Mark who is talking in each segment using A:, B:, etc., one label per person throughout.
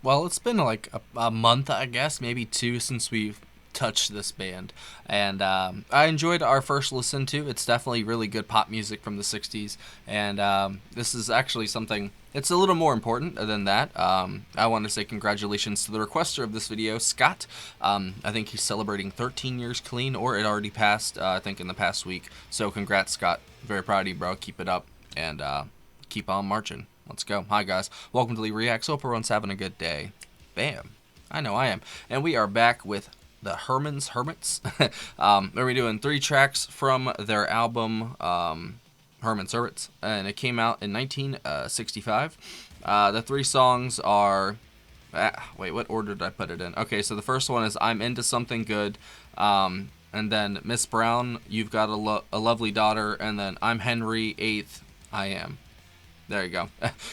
A: Well, it's been like a month, I guess, maybe two, since we've touched this band, and I enjoyed our first listen to. It's definitely really good pop music from the '60s, and this is actually something. It's a little more important than that. I want to say congratulations to the requester of this video, Scott. I think he's celebrating 13 years clean, or it already passed. I think in the past week. So congrats, Scott. Very proud of you, bro. Keep it up, and keep on marching. Let's go. Hi, guys. Welcome to Lee Reacts. Hope everyone's having a good day. Bam. I know I am. And we are back with the Hermits. We're doing 3 tracks from their album, Hermits. And it came out in 1965. The 3 songs are... wait, what order did I put it in? Okay, so the first one is I'm Into Something Good. And then Miss Brown, You've Got a Lovely Daughter. And then I'm Henry VIII, I Am. There you go.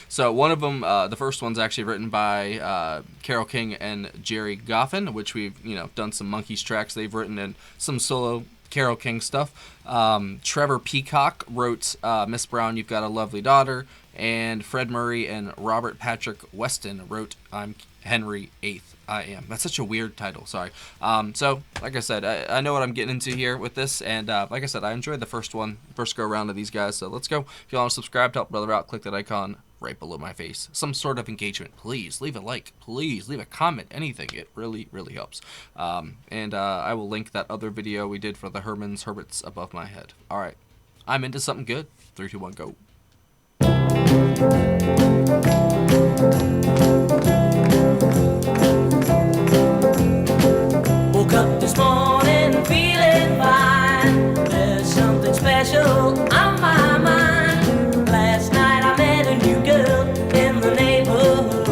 A: So one of them, the first one's actually written by Carole King and Jerry Goffin, which we've done some Monkees tracks they've written and some solo Carole King stuff. Trevor Peacock wrote Miss Brown, You've Got a Lovely Daughter, and Fred Murray and Robert Patrick Weston wrote I'm Henry VIII, I Am. That's such a weird title, sorry. So, like I said, I know what I'm getting into here with this, and like I said, I enjoyed the first go around of these guys, so let's go. If you want to subscribe to help brother out, click that icon right below my face. Some sort of engagement, please. Leave a like, please. Leave a comment, anything. It really, really helps. And I will link that other video we did for the Hermits above my head. All right. I'm Into Something Good. 3, 2, 1, go.
B: Woke up this morning feeling fine. There's something special on my mind. Last night I met a new girl in the neighborhood.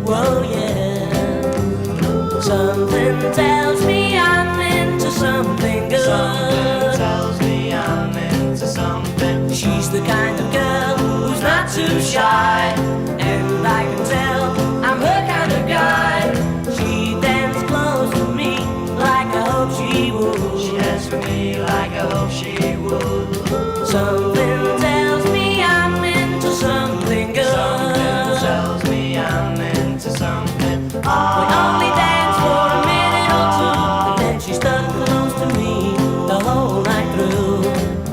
B: Whoa, yeah. Something tells me I'm into something good. Something tells me I'm into something. She's the kind of girl who's not too shy, and I can tell I'm her kind of guy. She danced close to me like I hope she would. She danced with me like I hope she would. Something tells me I'm into something good. Something tells me I'm into something. We only danced for a minute or two, and then she stuck close to me the whole night through.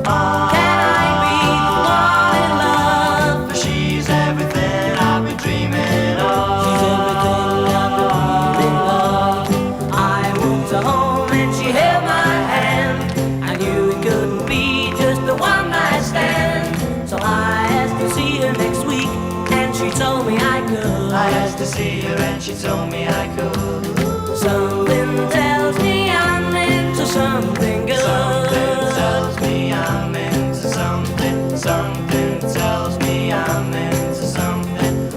B: Can I be the one in love? She's everything I've been dreaming of. She's everything I've been dreaming of. I went to home and she held my hand. I knew it couldn't be just the one night stand. So I asked to see her next week, and she told me I could. I asked to see her and she told me I could. Something tells me I'm into something good. Something tells me I'm into something. Something tells me I'm into something.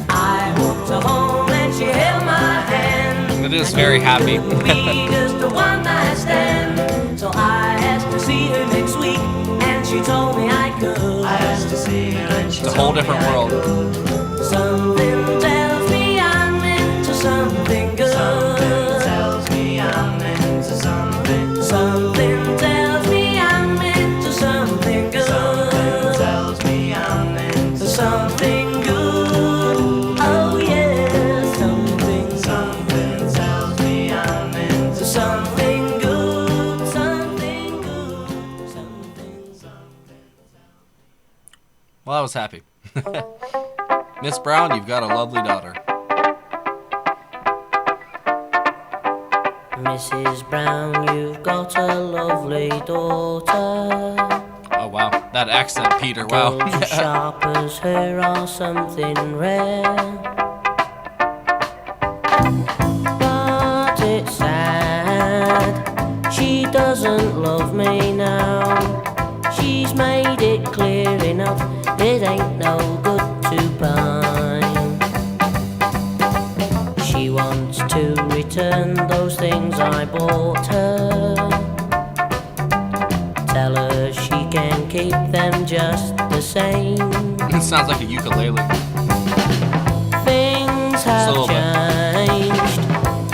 B: I walked to home and she held my hand.
A: It is very happy.
B: Be just a one night stand. So I asked to see her next week, and she told me I could. I asked to see her and she
A: It's a whole
B: told me
A: different
B: I
A: world.
B: could. Something tells me I'm into something good. Something tells me I'm into something. Something tells me I'm into something good. Something tells me I'm into something good. Oh yeah, something tells me I'm into something good. Something good. Something.
A: Well, I was happy. Miss Brown, You've Got a Lovely Daughter.
B: Mrs. Brown, you've got a lovely daughter.
A: Oh, wow. That accent, Peter, wow.
B: Gold as sharp as her or something rare. But it's sad, she doesn't love me now. She's made it clear enough, it ain't no good to pine. She wants to return those things I bought her. Tell her she can keep them just the same.
A: It sounds like a ukulele.
B: Things have changed.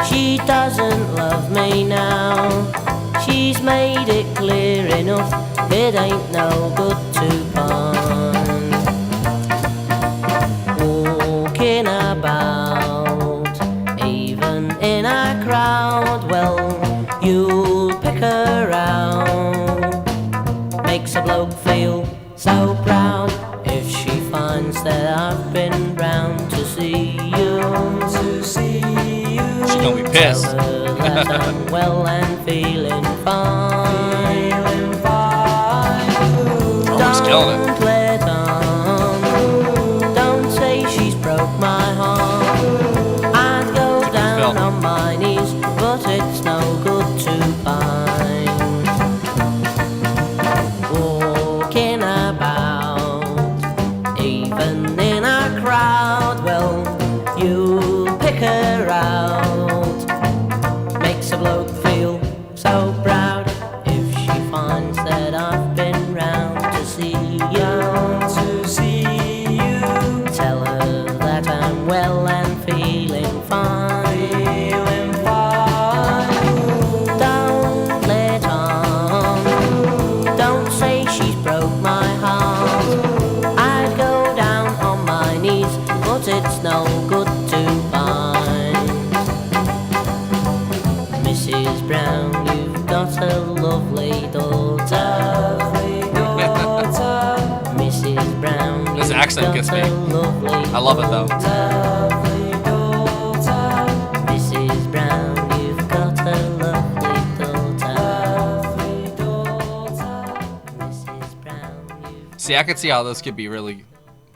B: She doesn't love me now. She's made it clear enough. It ain't no good to bond. Walking about, even in a crowd, well, you'll pick her out. Makes a bloke feel so proud if she finds that I've been round to see you.
A: She's gonna be pissed.
B: Tell her that I'm well and feeling fine.
A: Almost killing it.
B: Don't let on. Don't say she's broke my heart. I'd go down on my knees, but it's no good to pine. Walking about, even in a crowd, well, you pick her out. Makes a bloke feel so proud if she finds that I've been round to see you. Tell her that I'm well and feeling fine. Don't let on. Don't say she's broke my heart. I'd go down on my knees, but it's no good to find. Mrs. Brown, you've got a lovely daughter. Mrs. Brown,
A: This
B: you've
A: accent
B: got
A: gets me.
B: a lovely
A: I love it though.
B: Mrs. Brown, you've got a lovely daughter. Mrs. Brown, you've
A: See, I could see how those could be really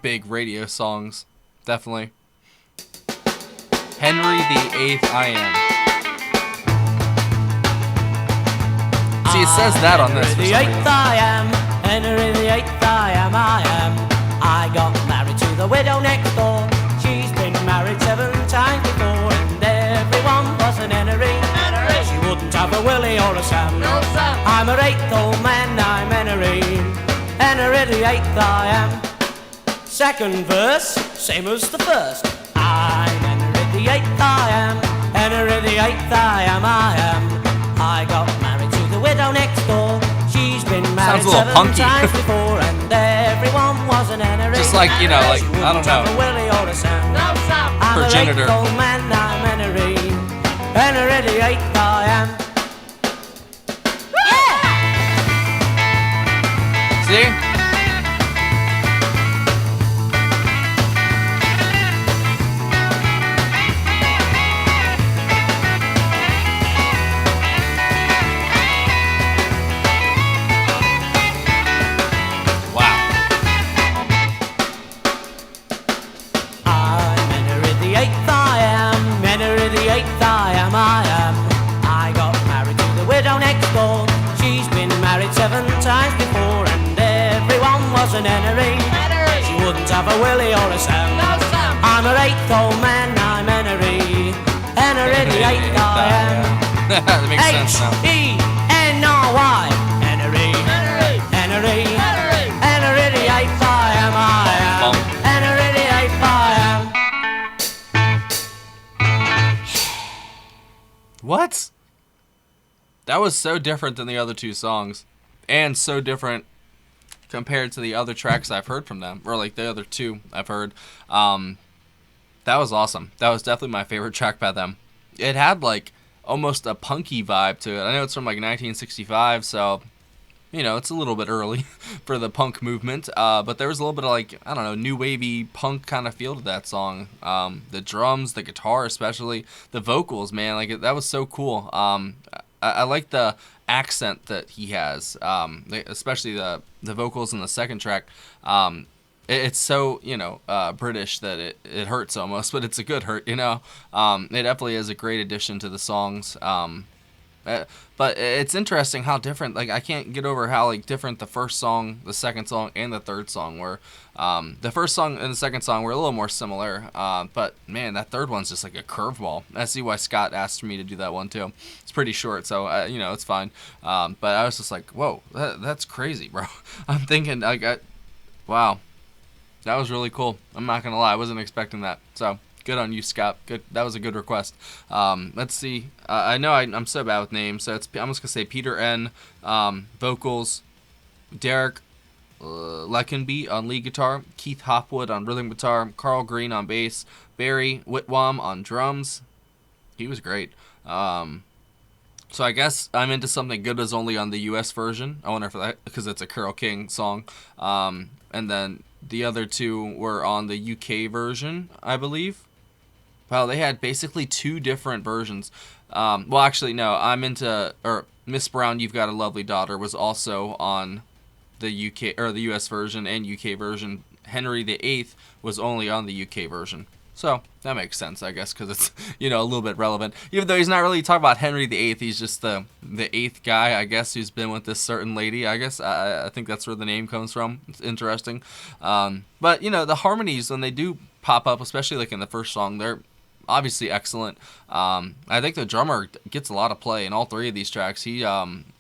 A: big radio songs. Definitely. Henry VIII, I am. See, it says that on this. For
B: Henry
A: some
B: VIII
A: reason.
B: I am, Henry VIII I am. I got married to the widow next door. She's been married 7 times before, and everyone was an Henry. She wouldn't have a Willie or a Sam. No, Sam. I'm her 8th old man, I'm Henry. Henry VIII I am. Second verse, same as the first. I'm Henry VIII I am. Henry VIII I am. I got married to the widow next door. She's been married
A: Sounds a little
B: 7
A: punky.
B: times before, and everyone was an Henry.
A: Just like, you know, like,
B: She
A: I don't
B: wouldn't have
A: know.
B: a Willie or a Sam. No, Sam. I'm her
A: Progenitor.
B: 8th old man, I'm Henry. Henry VIII I am.
A: See? Wow.
B: I'm Henry VIII I am. Henry VIII I am. I got married to the widow next door. She's been married 7 times before, and everyone was an Henry. She wouldn't have a Willie or a Sam. No, Sam. I'm her 8th old man, I'm Henry. Henry VIII I am.
A: That makes sense now.
B: Henry. Henry. Henry VIII I am.
A: Bum.
B: Henry VIII I am.
A: What? That was so different than the other 2 songs, and so different compared to the other tracks I've heard from them, or like the other 2 I've heard. That was awesome. That was definitely my favorite track by them. It had like almost a punky vibe to it. I know it's from like 1965, so you know it's a little bit early for the punk movement. But there was a little bit of like, I don't know, new wavy punk kind of feel to that song. The drums, the guitar, especially the vocals, man, like that was so cool. I like the accent that he has, especially the vocals in the second track. It's so, you know, British that it hurts almost, but it's a good hurt, you know. It definitely is a great addition to the songs. But it's interesting how different, like, I can't get over how, like, different the first song, the second song, and the third song were. The first song and the second song were a little more similar, but, man, that third one's just like a curveball. I see why Scott asked me to do that one, too. It's pretty short, so, you know, it's fine. But I was just like, whoa, that's crazy, bro. I'm thinking, like, wow. That was really cool. I'm not gonna lie, I wasn't expecting that. So good on you, Scott. Good. That was a good request. Let's see. I know I'm so bad with names, so I'm just gonna say Peter N. Vocals, Derek Leckenby on lead guitar, Keith Hopwood on rhythm guitar, Carl Green on bass, Barry Whitwam on drums. He was great. So I guess I'm into something good is only on the U.S. version. I wonder if that because it's a Carole King song. And then the other two were on the UK version, I believe. Wow, they had basically two different versions. Well, actually, no. I'm into or Miss Brown, You've Got a Lovely Daughter was also on the UK or the US version and UK version. Henry VIII was only on the UK version. So that makes sense, I guess, because it's a little bit relevant. Even though he's not really talking about Henry VIII, he's just the eighth guy, I guess, who's been with this certain lady. I guess I think that's where the name comes from. It's interesting. But the harmonies when they do pop up, especially like in the first song, they're obviously excellent. I think the drummer gets a lot of play in all three of these tracks.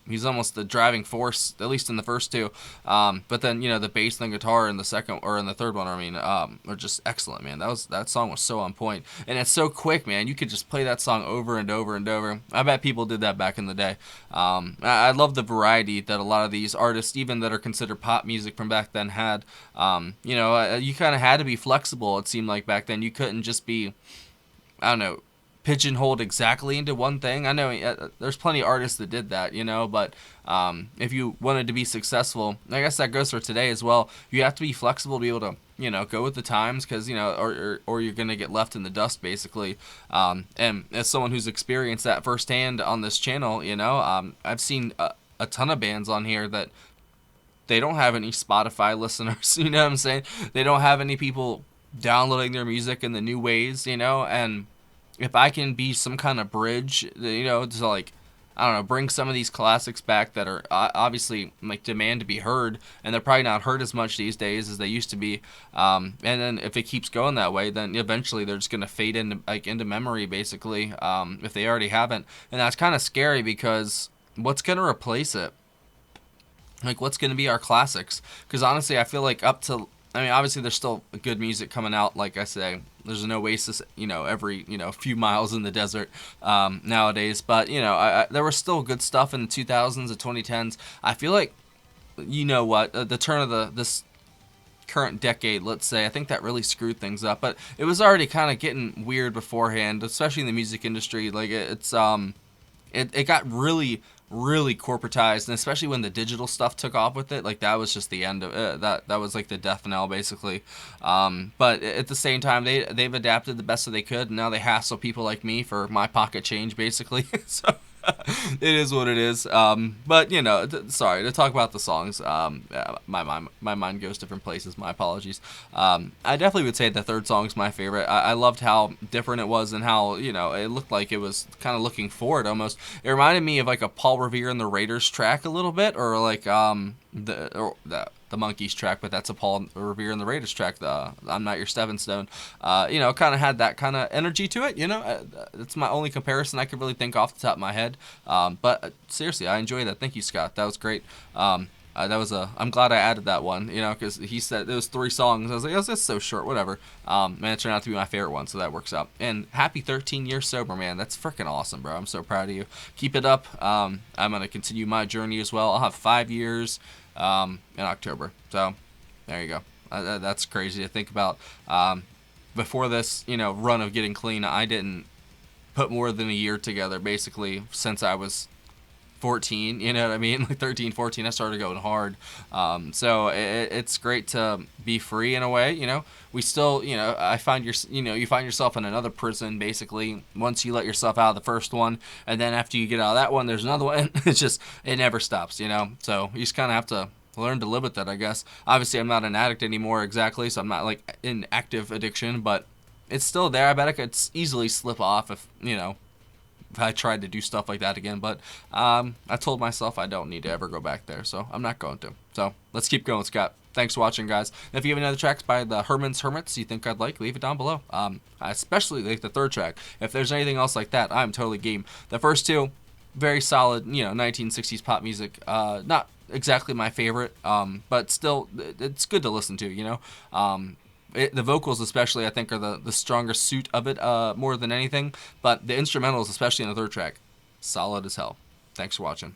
A: He's almost the driving force, at least in the first two. But then the bass and the guitar in the second or in the third one, are just excellent, man. That song was so on point, and it's so quick, man. You could just play that song over and over and over. I bet people did that back in the day. I love the variety that a lot of these artists, even that are considered pop music from back then, had. You kind of had to be flexible. It seemed like back then you couldn't just be, I don't know, pigeonholed exactly into one thing. I know there's plenty of artists that did that, but if you wanted to be successful, I guess that goes for today as well. You have to be flexible to be able to, go with the times because, or you're going to get left in the dust, basically. And as someone who's experienced that firsthand on this channel, I've seen a ton of bands on here that they don't have any Spotify listeners, you know what I'm saying? They don't have any people downloading their music in the new ways, and if I can be some kind of bridge, to like, I don't know, bring some of these classics back that are obviously like demand to be heard, and they're probably not heard as much these days as they used to be. And then if it keeps going that way, then eventually they're just gonna fade into memory, basically, if they already haven't. And that's kind of scary because what's gonna replace it? Like, what's gonna be our classics? Because honestly, I feel like obviously there's still good music coming out. Like I say, there's an oasis, every, few miles in the desert nowadays. But, there was still good stuff in the 2000s and 2010s. I feel like, the turn of this current decade, let's say, I think that really screwed things up. But it was already kind of getting weird beforehand, especially in the music industry. Like, it got really corporatized, and especially when the digital stuff took off with it, like that was just the end of it. That was like the death knell, basically. But at the same time, they've adapted the best that they could, and now they hassle people like me for my pocket change, basically. So it is what it is. But sorry to talk about the songs. My mind goes different places. My apologies. I definitely would say the third song's my favorite. I loved how different it was and how it looked like it was kind of looking forward almost. It reminded me of like a Paul Revere and the Raiders track a little bit, or like the Monkees track, but that's a Paul Revere and the Raiders track. The I'm Not Your Stepping Stone. Kind of had that kind of energy to it. It's my only comparison I could really think off the top of my head. But seriously, I enjoyed that. Thank you, Scott. That was great. I'm glad I added that one. Because he said there was 3 songs. I was like, oh, that's so short. Whatever. And it turned out to be my favorite one, so that works out. And happy 13 years sober, man. That's freaking awesome, bro. I'm so proud of you. Keep it up. I'm gonna continue my journey as well. I'll have 5 years. In October. So there you go. That's crazy to think about. Before this, run of getting clean, I didn't put more than a year together, basically, since I was 14, you know what I mean? Like 13, 14, I started going hard. So it's great to be free in a way, We still, I find you find yourself in another prison, basically, once you let yourself out of the first one, and then after you get out of that one, there's another one. It never stops, So you just kind of have to learn to live with it, I guess. Obviously, I'm not an addict anymore exactly, so I'm not like in active addiction, but it's still there. I bet I could easily slip off if I tried to do stuff like that again, but I told myself I don't need to ever go back there, so I'm not going to. So let's keep going, Scott. Thanks for watching, guys. And if you have any other tracks by the Hermits you think I'd like, leave it down below. I especially like the third track. If there's anything else like that, I'm totally game. The first two, very solid, 1960s pop music. Not exactly my favorite, but still, it's good to listen to. The vocals especially, I think, are the strongest suit of it, more than anything. But the instrumentals, especially in the third track, solid as hell. Thanks for watching.